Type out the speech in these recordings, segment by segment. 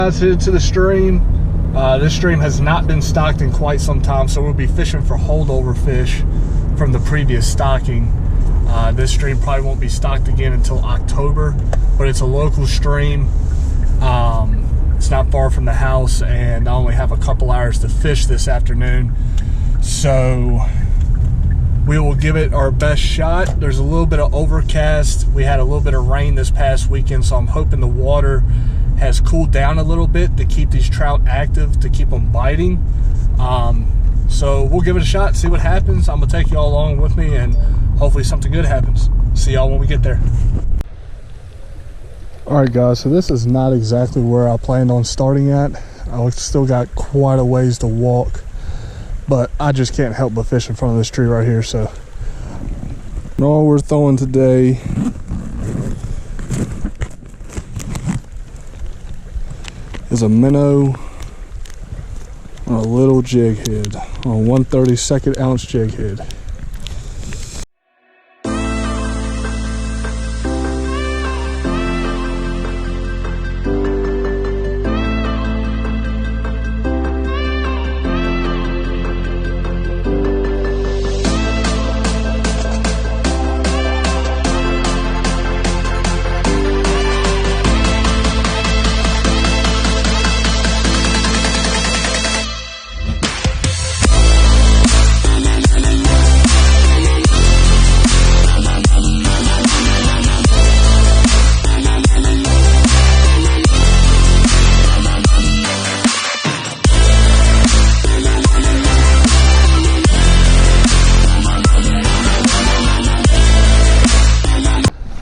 Into the stream. This stream has not been stocked in quite some time, so we'll be fishing for holdover fish from the previous stocking. This stream probably won't be stocked again until October, but it's a local stream. It's not far from the house, and I only have a couple hours to fish this afternoon, so we will give it our best shot. There's a little bit of overcast. We had a little bit of rain this past weekend, so I'm hoping the water has cooled down a little bit to keep these trout active, to keep them biting. So we'll give it a shot, see what happens. I'm gonna take y'all along with me, and hopefully something good happens. See y'all when we get there. All right, guys, so this is not exactly where I planned on starting at. I still got quite a ways to walk, but I just can't help but fish in front of this tree right here. So all we're throwing today is a minnow on a little jig head, on a 1/32 ounce jig head.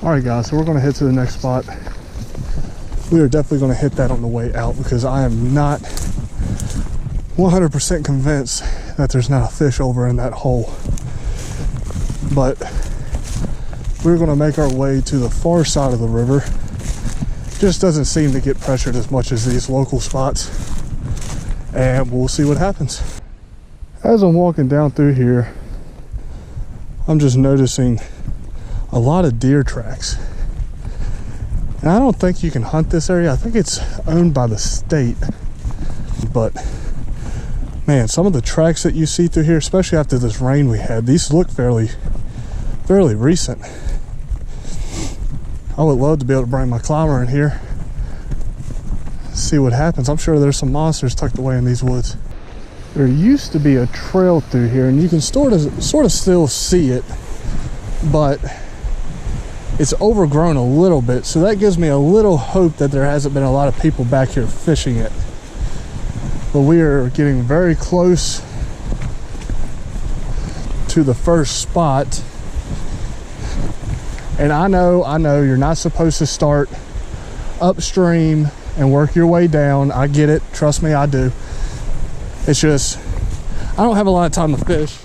Alright guys, so we're going to head to the next spot. We are definitely going to hit that on the way out, because I am not 100% convinced that there's not a fish over in that hole. But we're going to make our way to the far side of the river. Just doesn't seem to get pressured as much as these local spots, and we'll see what happens. As I'm walking down through here, I'm just noticing a lot of deer tracks. And I don't think you can hunt this area. I think it's owned by the state. But man, some of the tracks that you see through here, especially after this rain we had, these look fairly recent. I would love to be able to bring my climber in here, see what happens. I'm sure there's some monsters tucked away in these woods. There used to be a trail through here, and you can sort of still see it, but it's overgrown a little bit, so that gives me a little hope that there hasn't been a lot of people back here fishing it. But we are getting very close to the first spot. And I know you're not supposed to start upstream and work your way down. I get it, trust me, I do. It's just, I don't have a lot of time to fish,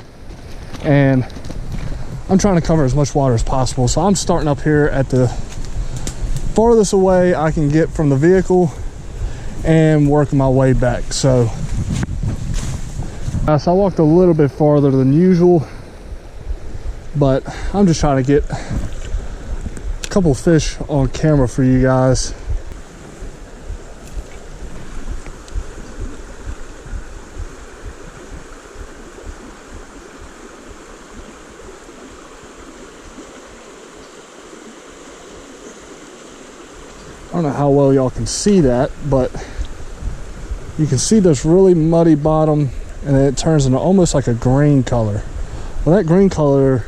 and I'm trying to cover as much water as possible. So I'm starting up here at the farthest away I can get from the vehicle and working my way back. So I walked a little bit farther than usual, but I'm just trying to get a couple fish on camera for you guys. I don't know how well y'all can see that, but you can see this really muddy bottom, and then it turns into almost like a green color. Well, that green color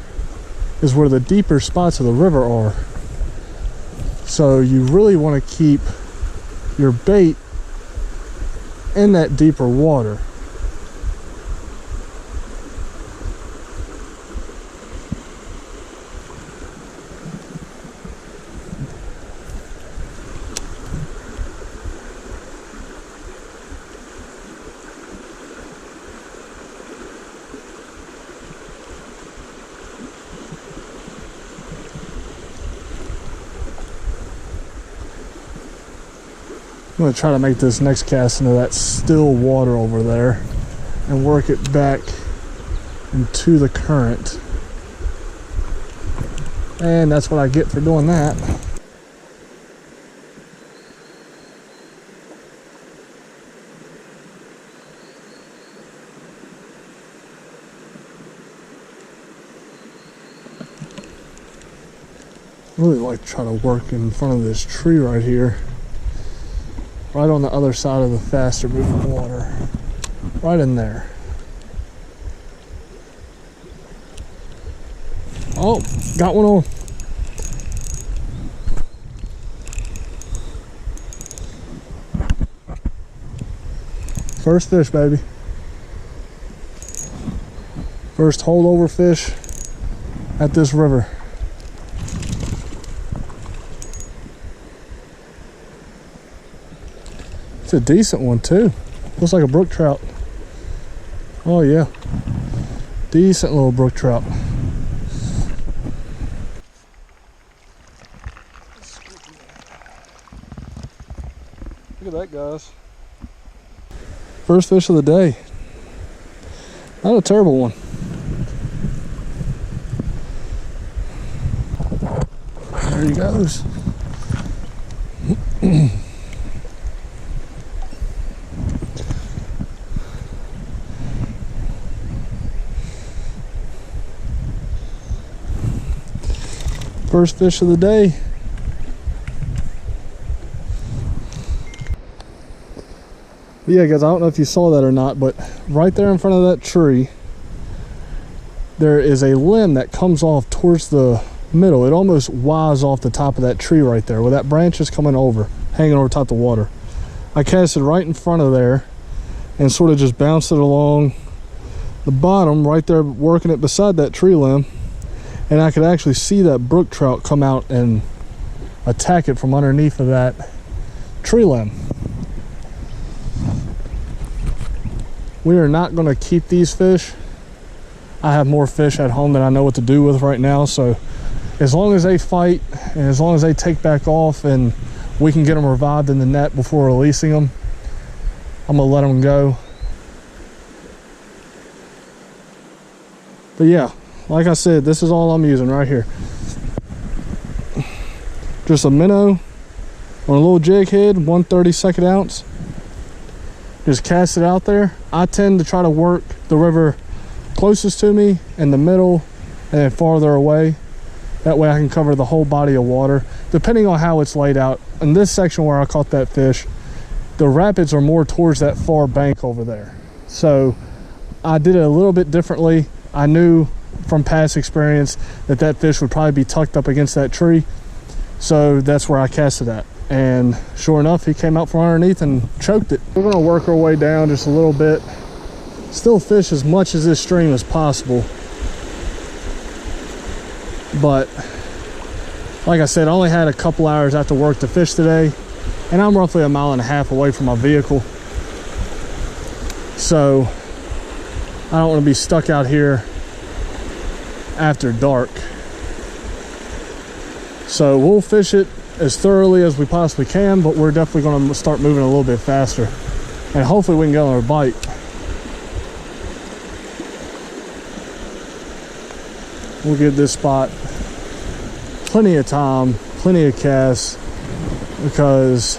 is where the deeper spots of the river are. So you really want to keep your bait in that deeper water. I'm going to try to make this next cast into that still water over there and work it back into the current. And that's what I get for doing that. Really like to try to work in front of this tree right here, right on the other side of the faster moving water, right in there. Oh, got one on. First fish, baby. First holdover fish at this river. It's a decent one too. Looks like a brook trout. Oh yeah. Decent little brook trout. Look at that, guys. First fish of the day. Not a terrible one. There he goes. First fish of the day. But yeah, guys, I don't know if you saw that or not, but right there in front of that tree, there is a limb that comes off towards the middle. It almost wires off the top of that tree right there, where that branch is coming over, hanging over top of the water. I cast it right in front of there and sort of just bounced it along the bottom right there, working it beside that tree limb, and I could actually see that brook trout come out and attack it from underneath of that tree limb. We are not going to keep these fish. I have more fish at home than I know what to do with right now, so as long as they fight and as long as they take back off and we can get them revived in the net before releasing them, I'm gonna let them go. But yeah, like I said, this is all I'm using right here. Just a minnow on a little jig head, 1/32 ounce. Just cast it out there. I tend to try to work the river closest to me, in the middle, and then farther away. That way I can cover the whole body of water, depending on how it's laid out. In this section where I caught that fish, the rapids are more towards that far bank over there. So I did it a little bit differently. I knew from past experience that that fish would probably be tucked up against that tree. So that's where I cast it at. And sure enough, he came out from underneath and choked it. We're gonna work our way down just a little bit. Still fish as much as this stream as possible. But like I said, I only had a couple hours after work to fish today, and I'm roughly 1.5 miles away from my vehicle. So I don't want to be stuck out here after dark. So we'll fish it as thoroughly as we possibly can, but we're definitely going to start moving a little bit faster, and hopefully we can get another bite. We'll give this spot plenty of time, plenty of casts, because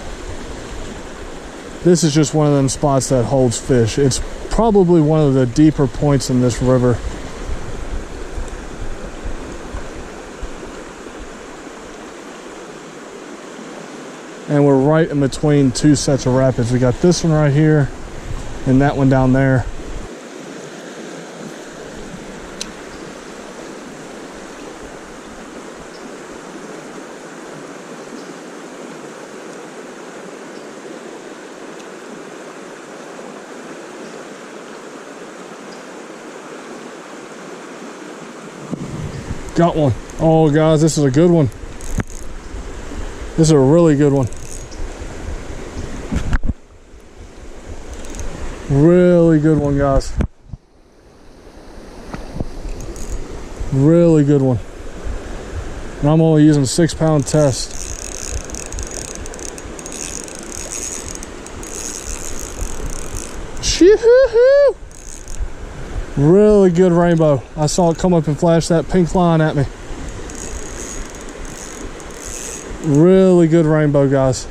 this is just one of them spots that holds fish. It's probably one of the deeper points in this river. And we're right in between two sets of rapids. We got this one right here and that one down there. Got one. Oh, guys, this is a good one. This is a really good one. Really good one, guys. Really good one. And I'm only using a 6-pound test. Shoo-hoo-hoo! Really good rainbow. I saw it come up and flash that pink line at me. Really good rainbow, guys.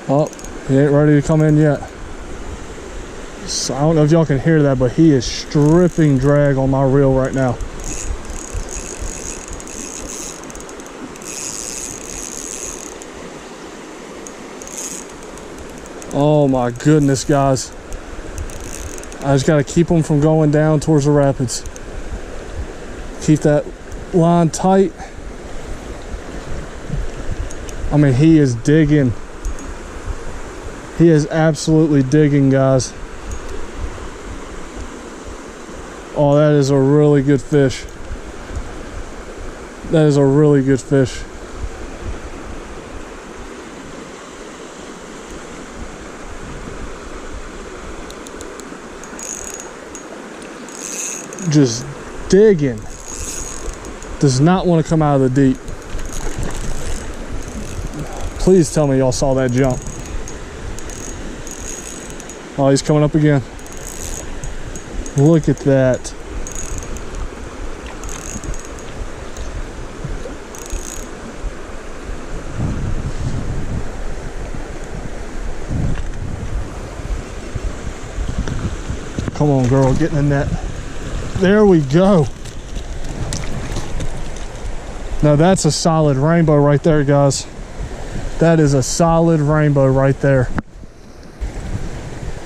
Oh, he ain't ready to come in yet. So I don't know if y'all can hear that, but he is stripping drag on my reel right now. Oh my goodness, guys. I just gotta keep him from going down towards the rapids. Keep that line tight. I mean, he is digging. He is absolutely digging, guys. Oh, that is a really good fish. That is a really good fish. Just digging. Does not want to come out of the deep. Please tell me y'all saw that jump. Oh, he's coming up again. Look at that. Come on, girl, get in the net. There we go. Now that's a solid rainbow right there, guys. That is a solid rainbow right there.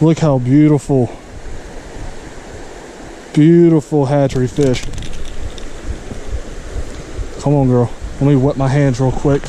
Look how beautiful, beautiful hatchery fish. Come on, girl. Let me wet my hands real quick.